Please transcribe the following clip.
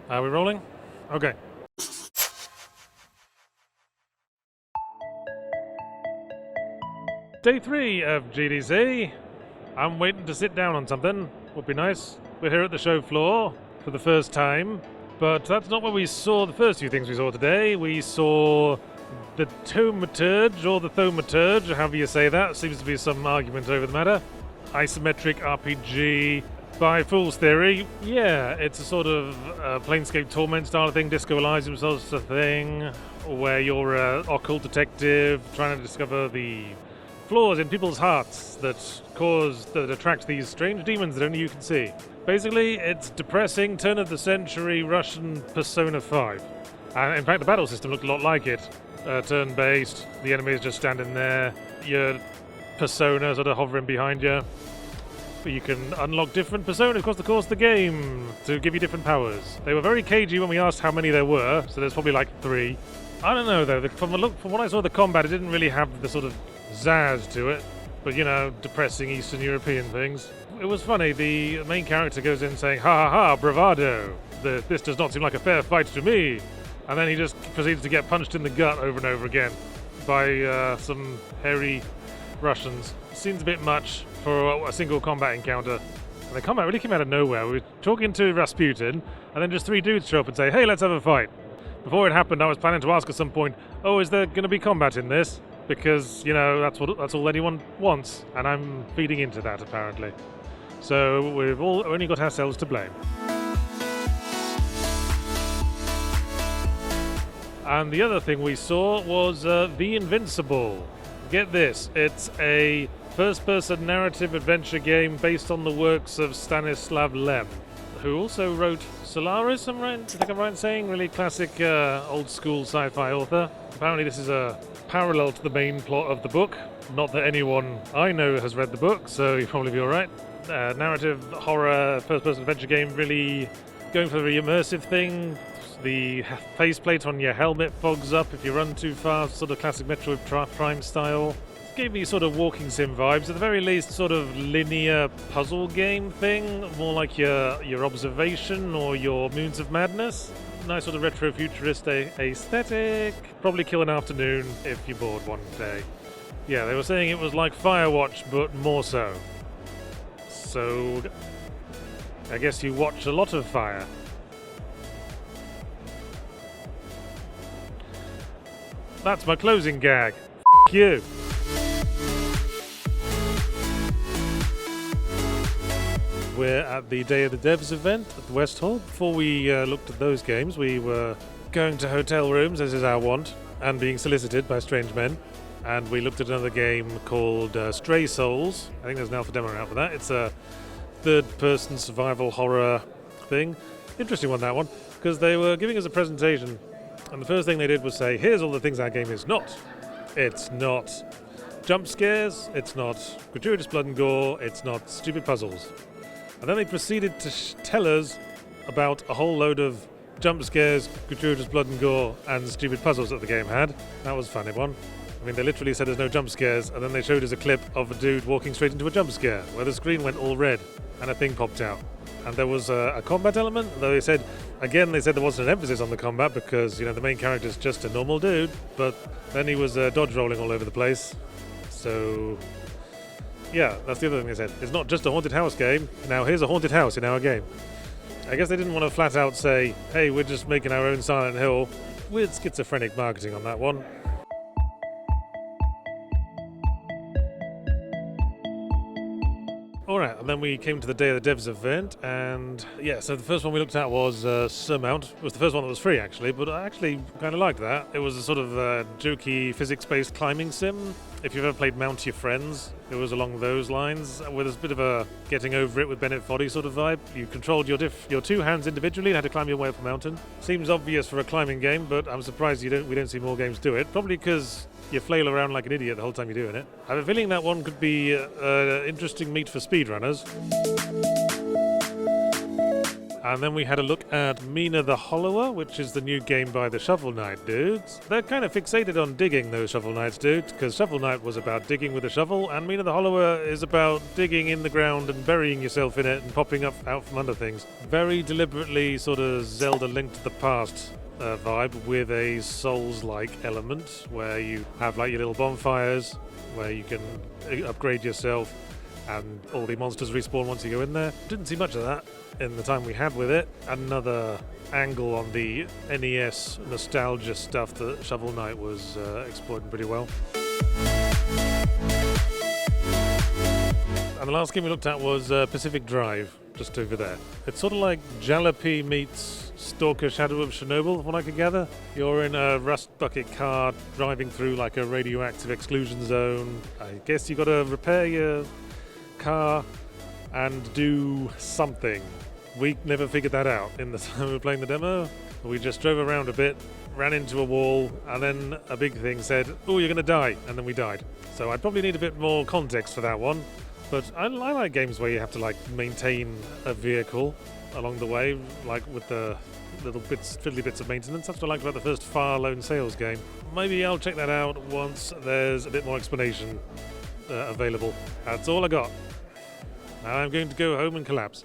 Are we rolling? Okay. Day 3 of GDC. I'm waiting to sit down on something. Would be nice. We're here at the show floor for the first time, but that's not where we saw the first few things we saw today. We saw the Thaumaturge, or the Thaumaturge, however you say that. Seems to be some argument over the matter. Isometric RPG. By Fool's Theory, yeah, it's a sort of Planescape Torment style of thing, Disco Elysium sort of thing, where you're an occult detective trying to discover the flaws in people's hearts that attract these strange demons that only you can see. Basically, it's depressing turn-of-the-century Russian Persona 5. And in fact, the battle system looked a lot like it. Turn-based, the enemies just standing there, your persona sort of hovering behind you. You can unlock different personas across the course of the game to give you different powers. They were very cagey when we asked how many there were, so there's probably like 3. I don't know though, from what I saw of the combat, it didn't really have the sort of zazz to it, but you know, depressing Eastern European things. It was funny, the main character goes in saying, ha ha ha, bravado, this does not seem like a fair fight to me, and then he just proceeds to get punched in the gut over and over again by some hairy Russians. Seems a bit much for a single combat encounter. And the combat really came out of nowhere. We were talking to Rasputin, and then just 3 dudes show up and say, hey, let's have a fight. Before it happened, I was planning to ask at some point, oh, is there going to be combat in this? Because, you know, that's all anyone wants, and I'm feeding into that, apparently. So we've all only got ourselves to blame. And the other thing we saw was The Invincible. Get this, it's a first-person narrative adventure game based on the works of Stanislav Lem, who also wrote Solaris, I think I'm right in saying, really classic old-school sci-fi author. Apparently this is a parallel to the main plot of the book. Not that anyone I know has read the book, so you'll probably be alright. Narrative, horror, first-person adventure game, really going for the immersive thing. The faceplate on your helmet fogs up if you run too fast, sort of classic Metroid Prime style. Gave me sort of walking sim vibes, at the very least sort of linear puzzle game thing, more like your Observation or your Moons of Madness. Nice sort of retro-futurist aesthetic. Probably kill an afternoon if you're bored one day. Yeah, they were saying it was like Firewatch, but more so. So, I guess you watch a lot of fire. That's my closing gag. F*** you. We're at the Day of the Devs event at the West Hall. Before we looked at those games, we were going to hotel rooms, as is our wont, and being solicited by strange men. And we looked at another game called Stray Souls. I think there's an alpha demo out for that. It's a third-person survival horror thing. Interesting one, that one, because they were giving us a presentation, and the first thing they did was say, here's all the things our game is not. It's not jump scares, it's not gratuitous blood and gore, it's not stupid puzzles. And then they proceeded to tell us about a whole load of jump scares, gratuitous blood and gore, and stupid puzzles that the game had. That was a funny one. I mean, they literally said there's no jump scares, and then they showed us a clip of a dude walking straight into a jump scare, where the screen went all red, and a thing popped out. And there was a combat element, though they said there wasn't an emphasis on the combat because, you know, the main character's just a normal dude, but then he was dodge rolling all over the place. So, yeah, that's the other thing they said. It's not just a haunted house game. Now, here's a haunted house in our game. I guess they didn't want to flat out say, hey, we're just making our own Silent Hill. Weird schizophrenic marketing on that one. Alright, and then we came to the Day of the Devs event, and yeah, so the first one we looked at was Surmount. It was the first one that was free, actually, but I actually kind of liked that. It was a sort of jokey physics-based climbing sim. If you've ever played Mount Your Friends, it was along those lines, with a bit of a getting over it with Bennett Foddy sort of vibe. You controlled your 2 hands individually and had to climb your way up a mountain. Seems obvious for a climbing game, but I'm surprised we don't see more games do it. Probably because you flail around like an idiot the whole time you're doing it. I have a feeling that one could be interesting meat for speedrunners. And then we had a look at Mina the Hollower, which is the new game by the Shovel Knight dudes. They're kind of fixated on digging, those Shovel Knights dudes, because Shovel Knight was about digging with a shovel, and Mina the Hollower is about digging in the ground and burying yourself in it and popping up out from under things. Very deliberately sort of Zelda Link to the Past vibe, with a Souls-like element where you have like your little bonfires where you can upgrade yourself and all the monsters respawn once you go in there. Didn't see much of that in the time we had with it. Another angle on the NES nostalgia stuff that Shovel Knight was exploiting pretty well. And the last game we looked at was Pacific Drive, just over there. It's sort of like Jalopy meets Stalker Shadow of Chernobyl, from what I could gather. You're in a rust bucket car driving through like a radioactive exclusion zone. I guess you got to repair your car and do something. We never figured that out in the time we were playing the demo. We just drove around a bit, ran into a wall, and then a big thing said, "Oh, you're going to die," and then we died. So I'd probably need a bit more context for that one. But I like games where you have to like maintain a vehicle along the way, like with the little fiddly bits of maintenance. That's what I liked about the first Far Lone Sales game. Maybe I'll check that out once there's a bit more explanation available. That's all I got. Now I'm going to go home and collapse.